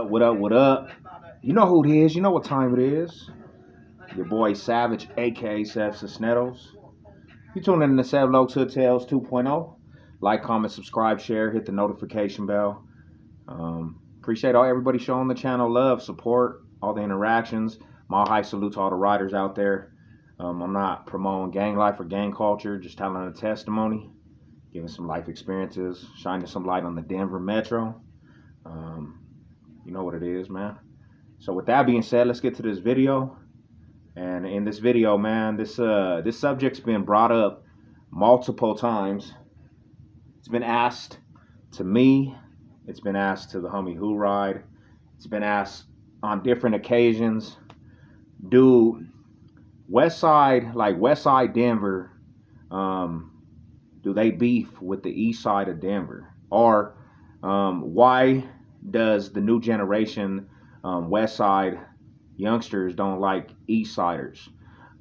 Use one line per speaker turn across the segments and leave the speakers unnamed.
up? What up? What up? You know who it is. You know what time it is. Your boy Savage, aka Sev Cisneros. You tune in to Sev Lokes Hood Tales 2.0. Like, comment, subscribe, share, hit the notification bell. Appreciate all everybody showing the channel love, support, all the interactions. My high salute to all the riders out there. I'm not promoting gang life or gang culture, just telling a testimony, giving some life experiences, shining some light on the Denver Metro. You know what it is, man. So with that being said, let's get to this video. And in this video, man, this subject's been brought up multiple times. It's been asked to me. It's been asked to the homie Who Ride. It's been asked on different occasions. Do West Side Denver, do they beef with the East Side of Denver? Or why does the new generation West Side youngsters don't like East Siders?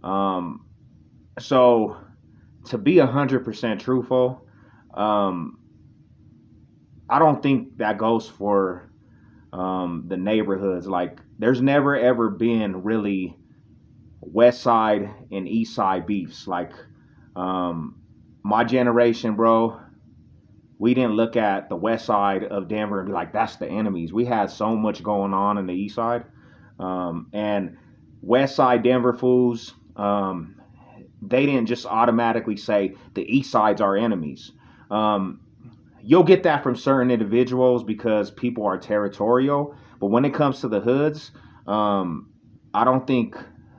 So to be 100% truthful, I don't think that goes for the neighborhoods. Like, there's never ever been really West Side and East Side beefs. Like, my generation, bro, we didn't look at the West Side of Denver and be like, that's the enemies. We had so much going on in the East Side. And West Side Denver fools, they didn't just automatically say the East Side's our enemies. You'll get that from certain individuals because people are territorial. But when it comes to the hoods, I don't think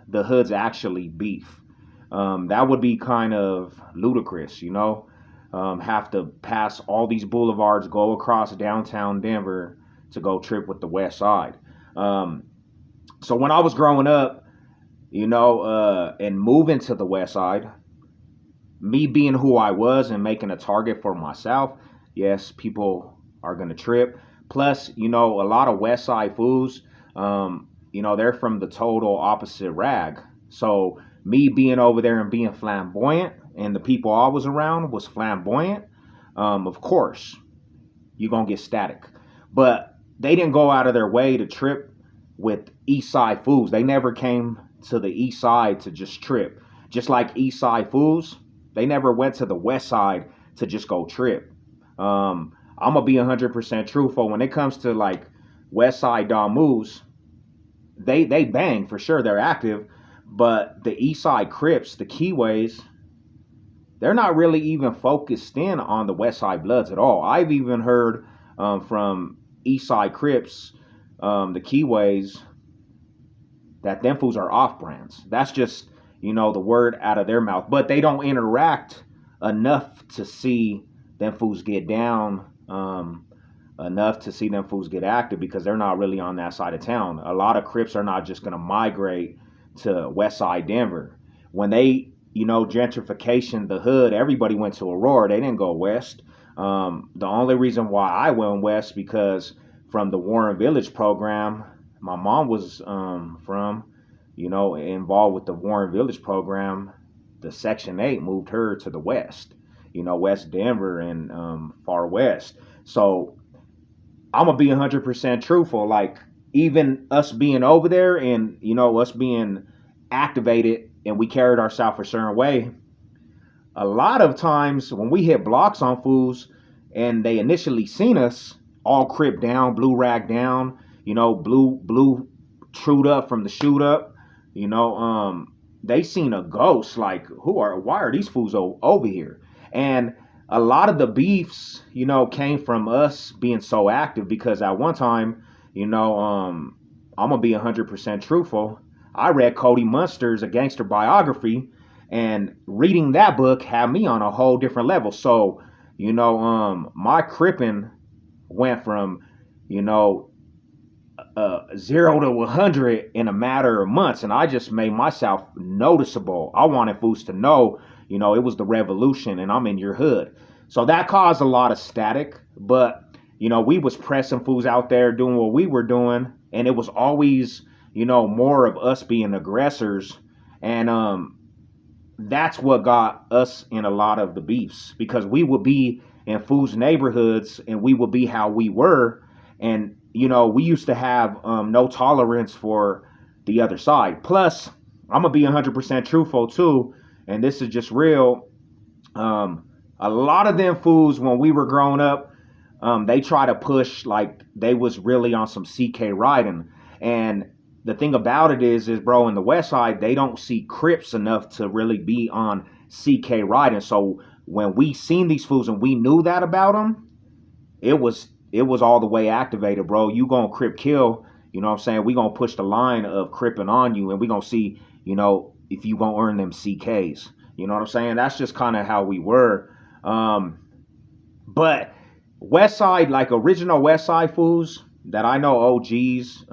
the hoods actually beef. That would be kind of ludicrous, you know? Have to pass all these boulevards, go across downtown Denver to go trip with the West Side. So when I was growing up, you know, and moving to the West Side, me being who I was and making a target for myself, yes, people are going to trip. Plus, you know, a lot of West Side fools, you know, they're from the total opposite rag. So me being over there and being flamboyant, and the people I was around was flamboyant, of course, you're going to get static. But they didn't go out of their way to trip with East Side fools. They never came to the East Side to just trip. Just like East Side fools, they never went to the West Side to just go trip. I'm going to be 100% truthful. When it comes to, like, West Side Don moves, they bang for sure. They're active. But the East Side Crips, the Keyways, they're not really even focused in on the West Side Bloods at all. I've even heard from East Side Crips, the Keyways, that them fools are off brands. That's just, you know, the word out of their mouth. But they don't interact enough to see them fools get down, enough to see them fools get active, because they're not really on that side of town. A lot of Crips are not just going to migrate to West Side Denver. When they, you know, gentrification the hood, everybody went to Aurora. They didn't go west. The only reason why I went west, because from the Warren Village program, my mom was from, you know, involved with the Warren Village program. The Section 8 moved her to the west, you know, West Denver and far west. So I'm going to be 100% truthful. Like, even us being over there and, you know, us being activated and we carried ourselves a certain way, a lot of times when we hit blocks on fools and they initially seen us all crip down, blue rag down, you know, blue trued up from the shoot up, you know, they seen a ghost. Like, why are these fools over here? And a lot of the beefs, you know, came from us being so active, because at one time, you know, I'm going to be 100% truthful. I read Cody Munster's A Gangster Biography, and reading that book had me on a whole different level. So, you know, my cripping went from, you know, 0 to 100 in a matter of months, and I just made myself noticeable. I wanted fools to know, you know, it was the revolution and I'm in your hood. So that caused a lot of static, but, you know, we was pressing fools out there doing what we were doing, and it was always, you know, more of us being aggressors. And that's what got us in a lot of the beefs, because we would be in fools' neighborhoods and we would be how we were, and we used to have no tolerance for the other side. Plus, I'm gonna be 100% truthful too, and this is just real. A lot of them fools when we were growing up, they try to push like they was really on some CK riding, and the thing about it is bro, in the West Side they don't see Crips enough to really be on CK riding. So when we seen these fools and we knew that about them, it was all the way activated, bro. You gonna Crip kill, you know what I'm saying? We gonna push the line of cripping on you, and we gonna see, if you gonna earn them CKs. You know what I'm saying? That's just kind of how we were. But West Side, like original West Side fools that I know, OGs,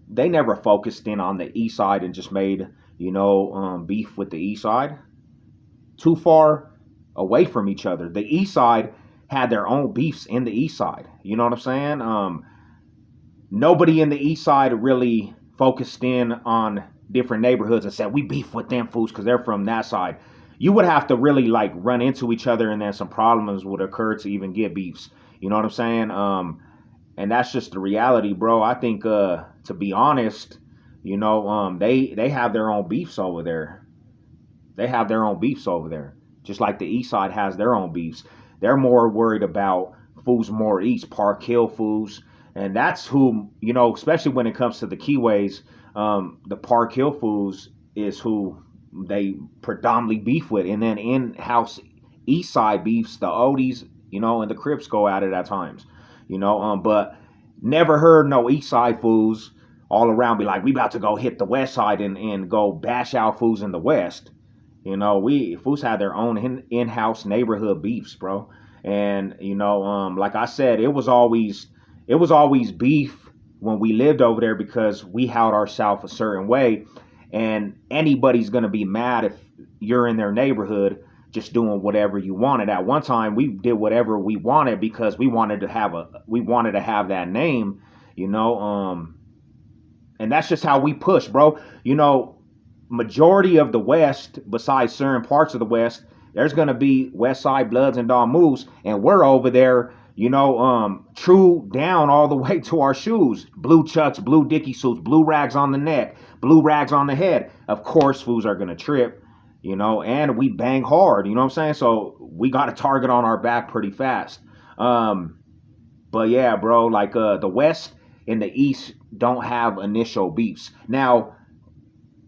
they never focused in on the East Side and just made, beef with the East Side. Too far away from each other. The East Side had their own beefs in the East Side. You know what I'm saying? Nobody in the East Side really focused in on different neighborhoods and said we beef with them fools because they're from that side. You would have to really like run into each other, and then some problems would occur to even get beefs. You know what I'm saying? And that's just the reality, bro. I think, to be honest, they have their own beefs over there. They have their own beefs over there, just like the East Side has their own beefs. They're more worried about fools more east, Park Hill fools, and that's who, especially when it comes to the Keyways, the Park Hill fools is who they predominantly beef with, and then in-house East Side beefs, the Odies, and the Crips go at it at times, but never heard no East Side fools all around be like, we about to go hit the West Side and go bash out fools in the West. We fools had their own in-house neighborhood beefs, bro. And like I said, it was always beef when we lived over there because we held ourselves a certain way, and anybody's gonna be mad if you're in their neighborhood just doing whatever you wanted. At one time, we did whatever we wanted because we wanted to have that name, and that's just how we push, bro. Majority of the West, besides certain parts of the West, there's gonna be West Side Bloods and Don Moose, and we're over there, true down all the way to our shoes. Blue chucks, blue dicky suits, blue rags on the neck, blue rags on the head. Of course, fools are gonna trip, and we bang hard, you know what I'm saying? So we got a target on our back pretty fast. But yeah, bro, like the West and the East don't have initial beefs. Now,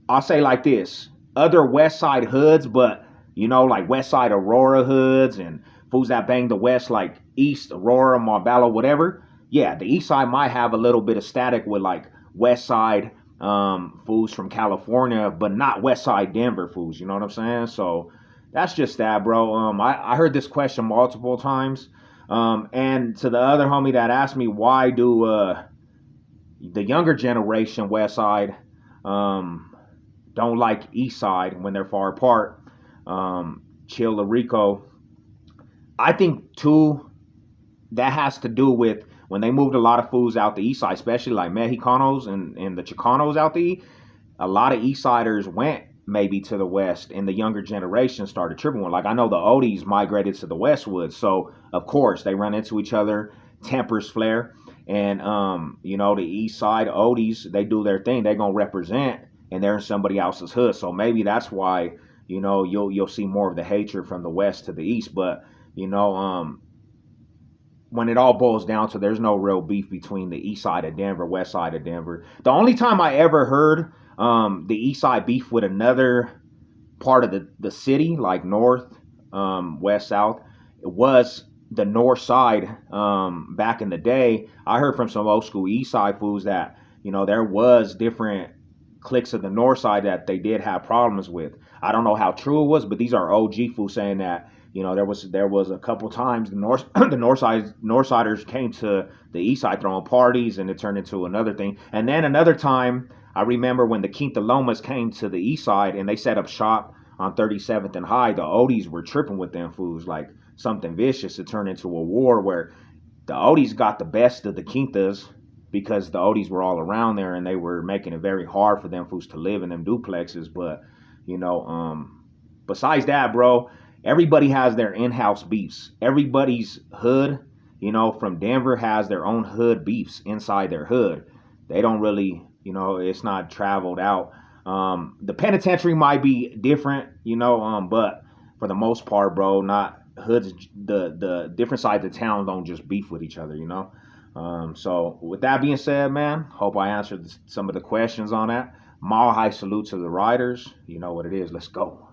I'll say like this, other West Side hoods, but like West Side Aurora hoods and fools that bang the West, like East Aurora, Marbella, whatever. Yeah, the East Side might have a little bit of static with like West Side fools from California, but not West Side Denver fools. You know what I'm saying? So that's just that, bro. I heard this question multiple times, and to the other homie that asked me, why do the younger generation West Side don't like East Side when they're far apart? Chill Rico. I think too that has to do with when they moved a lot of fools out the East Side, especially like Mexicanos and the Chicanos out the East. A lot of East Siders went maybe to the West, and the younger generation started tripping with. Like I know the Odies migrated to the Westwood, so of course they run into each other, tempers flare, and the East Side Odies, they do their thing. They're gonna represent, and they're in somebody else's hood. So maybe that's why you'll see more of the hatred from the West to the East. But when it all boils down to, there's no real beef between the East Side of Denver, West Side of Denver. The only time I ever heard the East Side beef with another part of the city, like North, West, South, it was the North Side. Back in the day, I heard from some old school East Side fools that there was different cliques of the North Side that they did have problems with. I don't know how true it was, but these are OG fools saying that there was a couple times the North Siders came to the East Side throwing parties, and it turned into another thing. And then another time, I remember when the Quinta Lomas came to the East Side and they set up shop on 37th and High. The Odies were tripping with them fools like something vicious. It turned into a war where the Odies got the best of the Quintas, because the Odies were all around there and they were making it very hard for them fools to live in them duplexes. But, besides that, bro, everybody has their in-house beefs. Everybody's hood, from Denver has their own hood beefs inside their hood. They don't really, it's not traveled out. The penitentiary might be different, but for the most part, bro, not hoods. The different sides of town don't just beef with each other. So with that being said, man, hope I answered some of the questions on that. Mile high salute to the riders. You know what it is. Let's go.